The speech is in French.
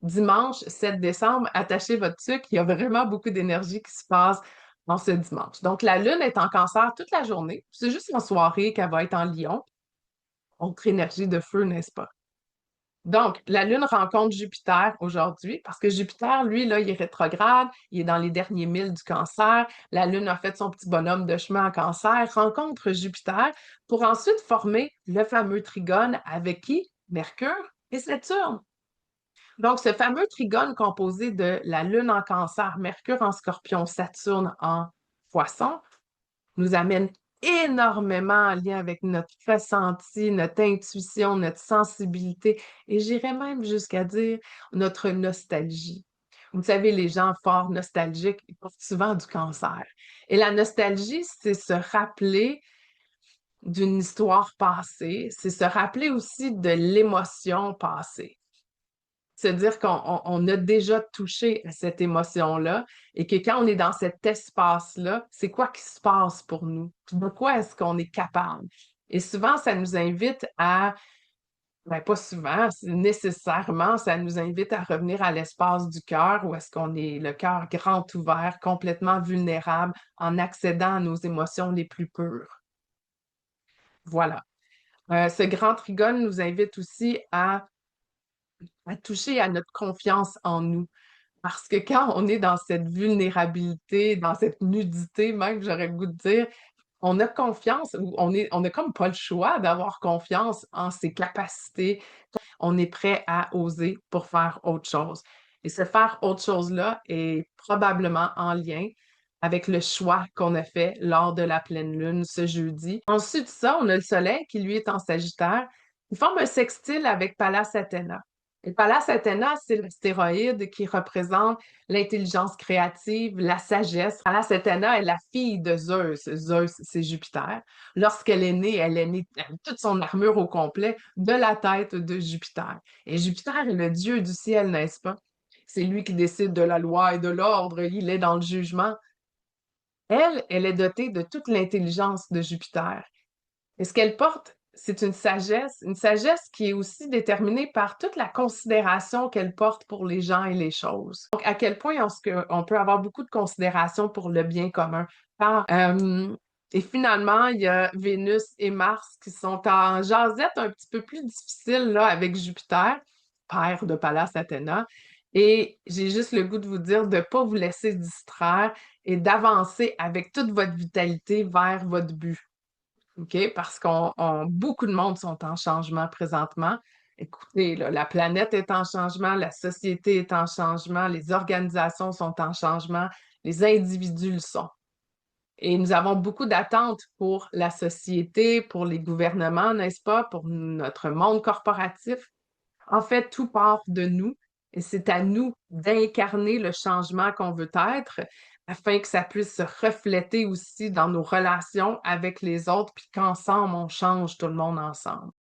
dimanche 7 décembre, attachez votre sucre, il y a vraiment beaucoup d'énergie qui se passe en ce dimanche. Donc, la Lune est en Cancer toute la journée. C'est juste en soirée qu'elle va être en Lion. Autre énergie de feu, n'est-ce pas? Donc, la Lune rencontre Jupiter aujourd'hui parce que Jupiter, lui, là, il est rétrograde, il est dans les derniers milles du Cancer. La Lune a fait son petit bonhomme de chemin en Cancer, rencontre Jupiter pour ensuite former le fameux trigone avec qui? Mercure et Saturne. Donc, ce fameux trigone composé de la Lune en Cancer, Mercure en Scorpion, Saturne en Poisson, nous amène énormément en lien avec notre ressenti, notre intuition, notre sensibilité et j'irais même jusqu'à dire notre nostalgie. Vous savez, les gens forts nostalgiques, ils portent souvent du cancer. Et la nostalgie, c'est se rappeler d'une histoire passée, c'est se rappeler aussi de l'émotion passée. Se dire qu'on a déjà touché à cette émotion-là et que quand on est dans cet espace-là, c'est quoi qui se passe pour nous? Puis de quoi est-ce qu'on est capable? Et souvent, ça nous invite à, ben pas souvent, nécessairement, ça nous invite à revenir à l'espace du cœur où est-ce qu'on est le cœur grand ouvert, complètement vulnérable, en accédant à nos émotions les plus pures. Voilà. Ce grand trigone nous invite aussi à toucher à notre confiance en nous. Parce que quand on est dans cette vulnérabilité, dans cette nudité, même, j'aurais le goût de dire, on a confiance, ou on a comme pas le choix d'avoir confiance en ses capacités. On est prêt à oser pour faire autre chose. Et ce faire autre chose-là est probablement en lien avec le choix qu'on a fait lors de la pleine lune ce jeudi. Ensuite de ça, on a le Soleil qui, lui, est en Sagittaire. Il forme un sextile avec Pallas Athéna. Et Pallas Athéna, c'est l'astéroïde qui représente l'intelligence créative, la sagesse. Pallas Athéna est la fille de Zeus. Zeus, c'est Jupiter. Lorsqu'elle est née, elle est née avec toute son armure au complet de la tête de Jupiter. Et Jupiter est le dieu du ciel, n'est-ce pas? C'est lui qui décide de la loi et de l'ordre. Il est dans le jugement. Elle est dotée de toute l'intelligence de Jupiter. Et ce qu'elle porte, c'est une sagesse qui est aussi déterminée par toute la considération qu'elle porte pour les gens et les choses. Donc, à quel point on peut avoir beaucoup de considération pour le bien commun. Et finalement, il y a Vénus et Mars qui sont en jasette un petit peu plus difficile là, avec Jupiter, père de Pallas Athéna. Et j'ai juste le goût de vous dire de ne pas vous laisser distraire et d'avancer avec toute votre vitalité vers votre but. OK? Parce beaucoup de monde sont en changement présentement. Écoutez, là, la planète est en changement, la société est en changement, les organisations sont en changement, les individus le sont. Et nous avons beaucoup d'attentes pour la société, pour les gouvernements, n'est-ce pas, pour notre monde corporatif. En fait, tout part de nous et c'est à nous d'incarner le changement qu'on veut être afin que ça puisse se refléter aussi dans nos relations avec les autres, puis qu'ensemble, on change tout le monde ensemble.